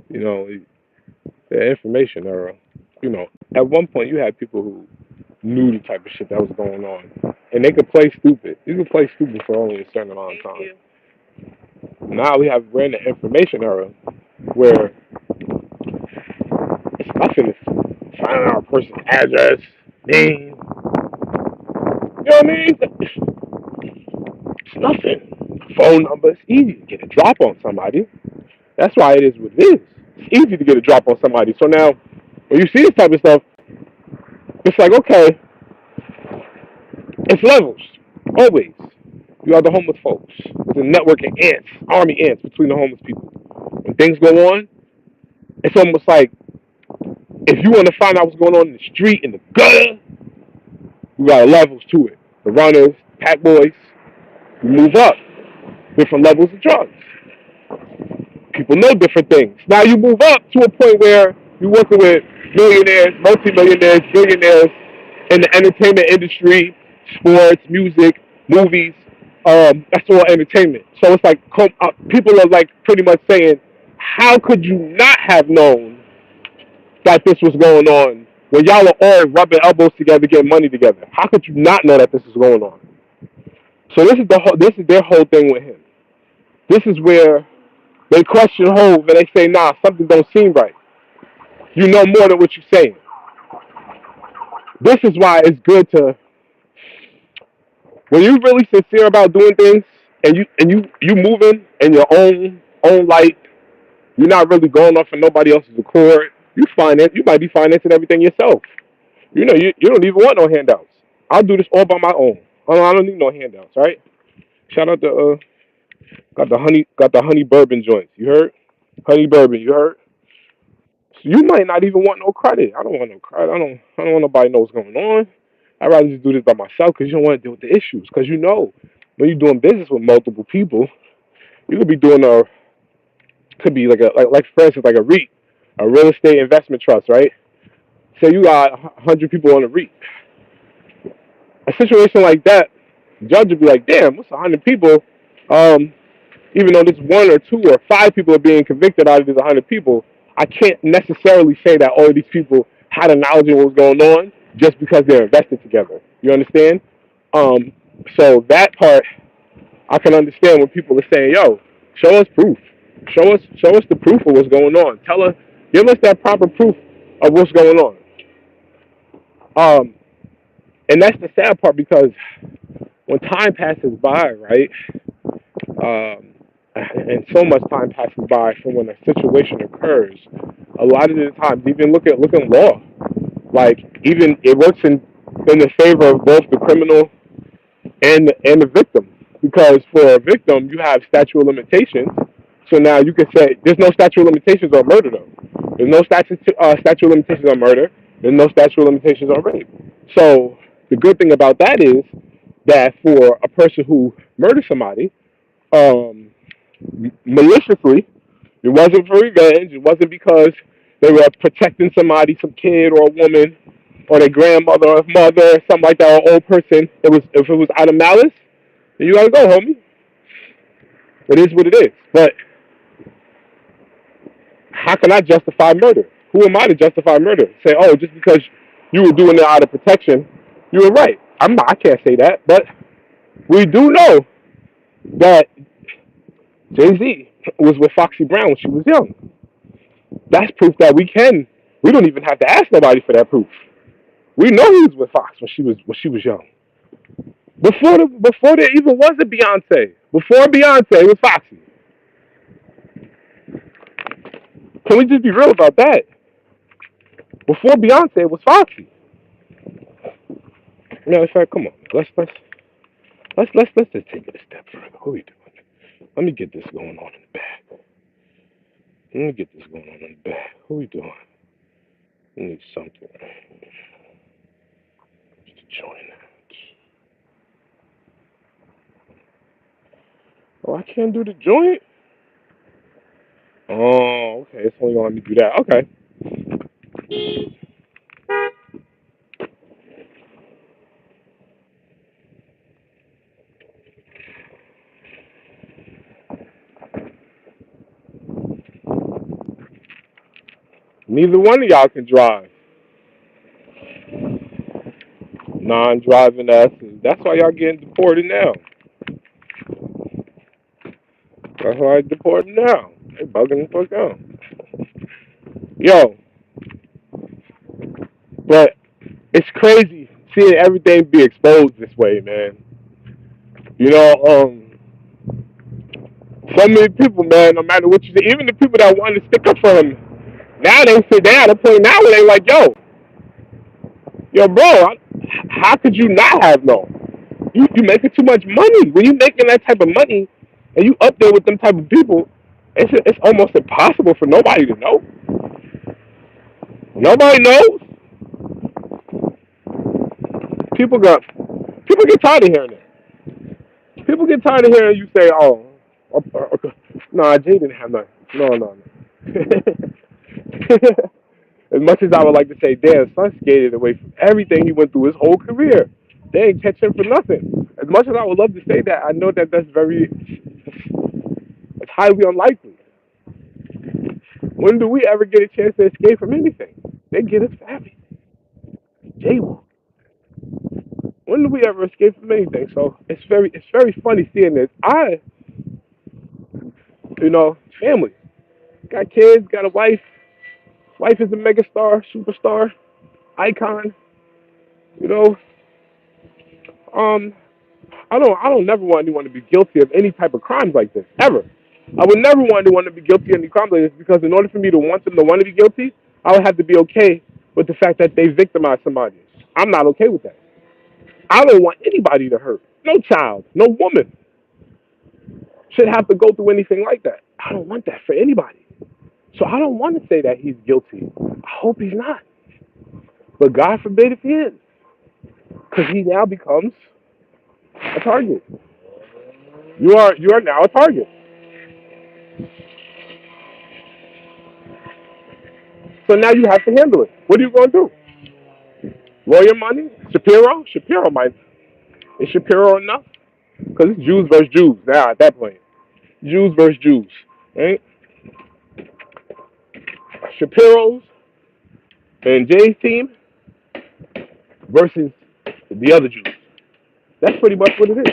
You know, the information era. You know, at one point you had people who knew the type of shit that was going on, and they could play stupid. You could play stupid for only a certain amount of time. Now we're in the information era where it's nothing. It's finding out a person's address, name. You know what I mean? It's nothing. Phone number. It's easy to get a drop on somebody. That's why it is what it is. It's easy to get a drop on somebody. So now, when you see this type of stuff, it's like, okay, it's levels. Always. You are the homeless folks. It's a network of ants, army ants between the homeless people. When things go on, it's almost like if you want to find out what's going on in the street, in the gutter, we got levels to it. The runners, pack boys, you move up. Different levels of drugs. People know different things. Now you move up to a point where you're working with millionaires, multimillionaires, billionaires in the entertainment industry, sports, music, movies. That's all entertainment. So it's like people are like pretty much saying, how could you not have known that this was going on when y'all are all rubbing elbows together, getting money together? How could you not know that this is going on? So this is their whole thing with him. This is where they question Hove and they say, nah, something don't seem right. You know more than what you're saying. This is why it's good to, when you're really sincere about doing things and you moving in your own light, you're not really going off for nobody else's accord. You might be financing everything yourself. You don't even want no handouts. I'll do this all by my own. I don't need no handouts, right? Shout out to got the honey bourbon joints. You heard? Honey bourbon, you heard? So you might not even want no credit. I don't want no credit. I don't want nobody to know what's going on. I'd rather just do this by myself because you don't want to deal with the issues. Because you know, when you're doing business with multiple people, you could be doing could be like for instance like a REIT, a real estate investment trust, right? Say you got 100 people on a REIT. A situation like that, the judge would be like, damn, what's 100 people? Um, Even though this one or two or five people are being convicted out of these 100 people, I can't necessarily say that all of these people had a knowledge of what was going on just because they're invested together. You understand? Um, so that part, I can understand when people are saying, "Yo, show us proof. Show us the proof of what's going on. Give us that proper proof of what's going on." Um, and that's the sad part because when time passes by, right? Um, and so much time passes by from when a situation occurs. A lot of the times, even look at law. Like even it works in the favor of both the criminal and the victim, because for a victim you have statute of limitations. So now you can say there's no statute of limitations on murder though. There's no statute of limitations on murder. There's no statute of limitations on rape. So the good thing about that is that for a person who murdered somebody, um, maliciously. It wasn't for revenge. It wasn't because they were protecting somebody, some kid or a woman, or their grandmother or mother, or something like that, or old person. It was if it was out of malice, then you gotta go, homie. It is what it is. But how can I justify murder? Who am I to justify murder? Say, oh, just because you were doing it out of protection, you were right. I can't say that, but we do know that Jay Z was with Foxy Brown when she was young. That's proof that we can. We don't even have to ask nobody for that proof. We know he was with Fox when she was young. Before there even was a Beyonce. Before Beyonce it was Foxy. Can we just be real about that? Before Beyonce it was Foxy. No, it's like, come on. Let's just take it a step further. What are we doing? Let me get this going on in the back. Let me get this going on in the back. What are we doing? We need something. Just to join that. Oh, I can't do the joint? Oh, okay. It's only gonna let me do that. Okay. Neither one of y'all can drive. Non-driving asses. That's why y'all getting deported now. That's why I deported now. They bugging the fuck out. Yo, but it's crazy seeing everything be exposed this way, man. You know, so many people, man, no matter what you say, even the people that want to stick up for him, now they sit down and point now where they like, yo, bro, how could you not have known? You making too much money. When you making that type of money and you up there with them type of people, it's almost impossible for nobody to know. Nobody knows. People got people get tired of hearing it. People get tired of hearing you say, nah, Jay didn't have nothing. No. As much as I would like to say, damn, son skated away from everything he went through his whole career. They ain't catch him for nothing. As much as I would love to say that, I know that it's highly unlikely. When do we ever get a chance to escape from anything? They get us for everything. Jay won't. When do we ever escape from anything? So it's very funny seeing this. Family. Got kids, got a wife. Wife is a megastar, superstar, icon. You know, um, I don't never want anyone to be guilty of any type of crimes like this ever. I would never want anyone to be guilty of any crimes like this because in order for me to want them to want to be guilty, I would have to be okay with the fact that they victimized somebody. I'm not okay with that. I don't want anybody to hurt. No child, no woman should have to go through anything like that. I don't want that for anybody. So I don't want to say that he's guilty. I hope he's not. But God forbid if he is. Because he now becomes a target. You are now a target. So now you have to handle it. What are you going to do? Lawyer money? Shapiro? Shapiro might. Is Shapiro enough? Because it's Jews versus Jews now at that point. Jews versus Jews. Right? Shapiro's and Jay's team versus the other Jews. That's pretty much what it is.